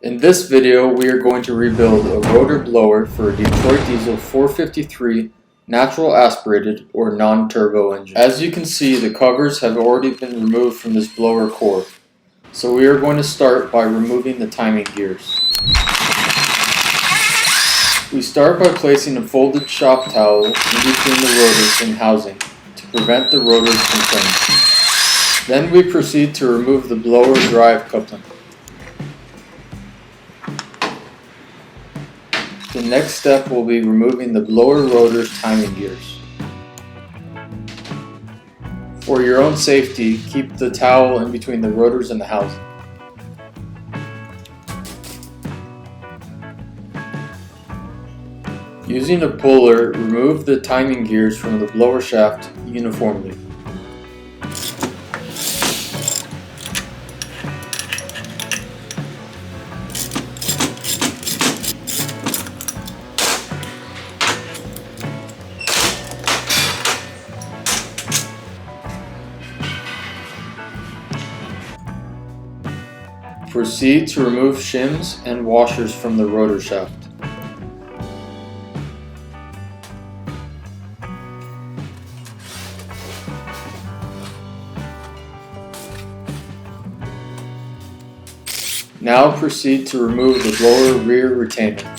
In this video, we are going to rebuild a rotor blower for a Detroit Diesel 453 natural aspirated or non-turbo engine. As you can see, the covers have already been removed from this blower core. So we are going to start by removing the timing gears. We start by placing a folded shop towel in between the rotors and housing to prevent the rotors from turning. Then we proceed to remove the blower drive coupling. The next step will be removing the blower rotor's timing gears. For your own safety, keep the towel in between the rotors and the housing. Using a puller, remove the timing gears from the blower shaft uniformly. Proceed to remove shims and washers from the rotor shaft. Now proceed to remove the blower rear retainer.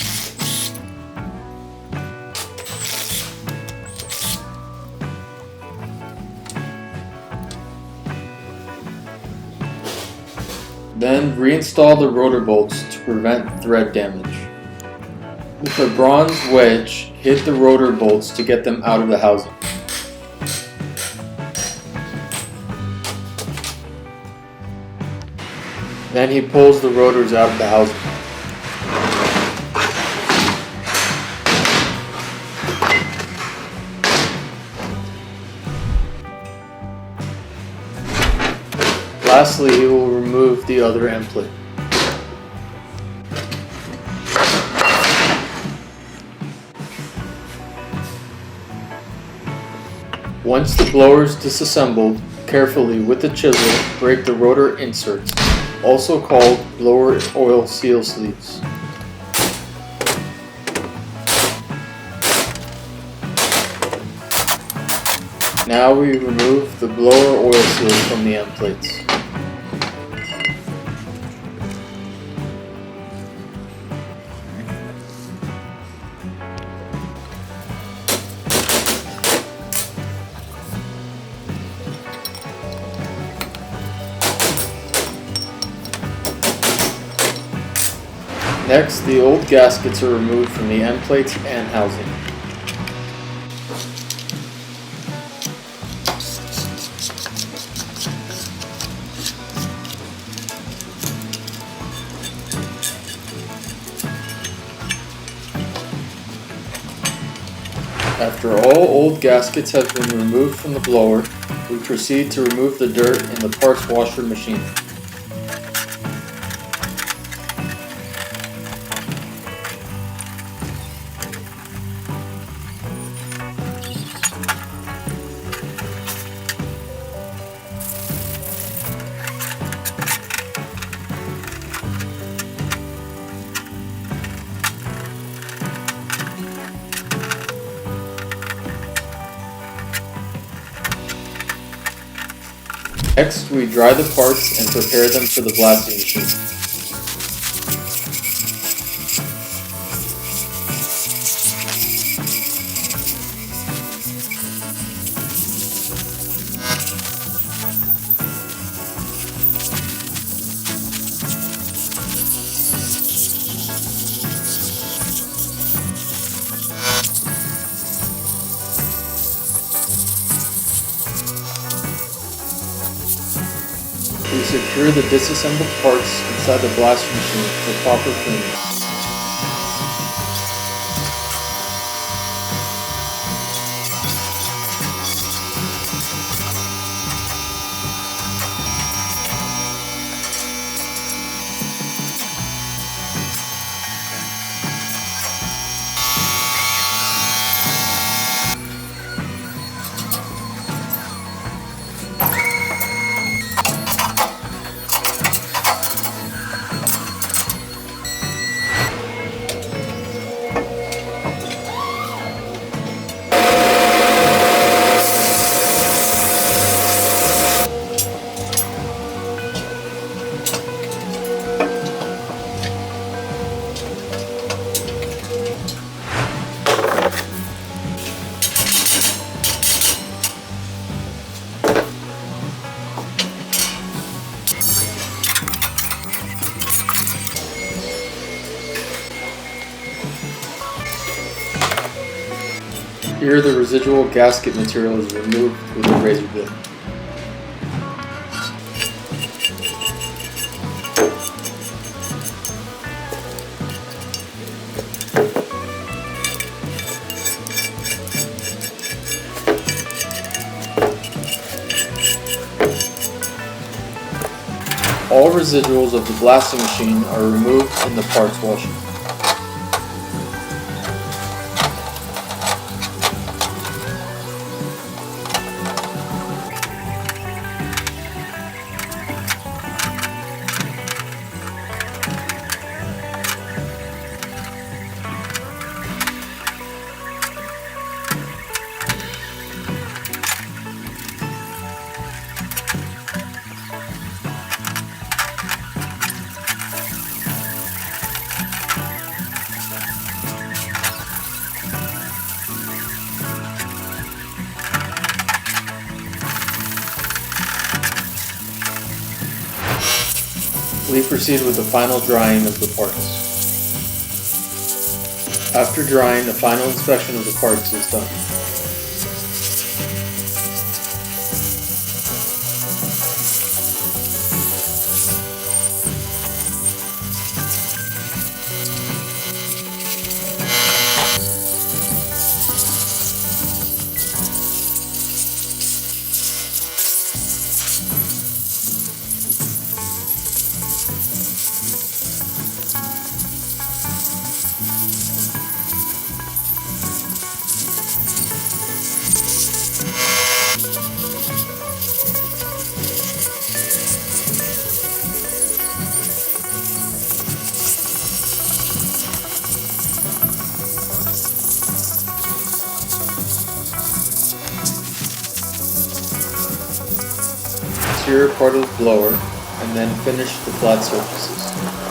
Then reinstall the rotor bolts to prevent thread damage. With a bronze wedge, hit the rotor bolts to get them out of the housing. Then he pulls the rotors out of the housing. Lastly, he will remove the other end plate. Once the blower is disassembled, carefully with the chisel break the rotor inserts, also called blower oil seal sleeves. Now we remove the blower oil seals from the end plates. Next, the old gaskets are removed from the end plates and housing. After all old gaskets have been removed from the blower, we proceed to remove the dirt in the parts washer machine. Next, we dry the parts and prepare them for the blasting machine. We secure the disassembled parts inside the blasting machine for proper cleaning. Here the residual gasket material is removed with a razor blade. All residuals of the blasting machine are removed in the parts washer. We proceed with the final drying of the parts. After drying, a final inspection of the parts is done. Exterior part of the blower, and then finish the flat surfaces.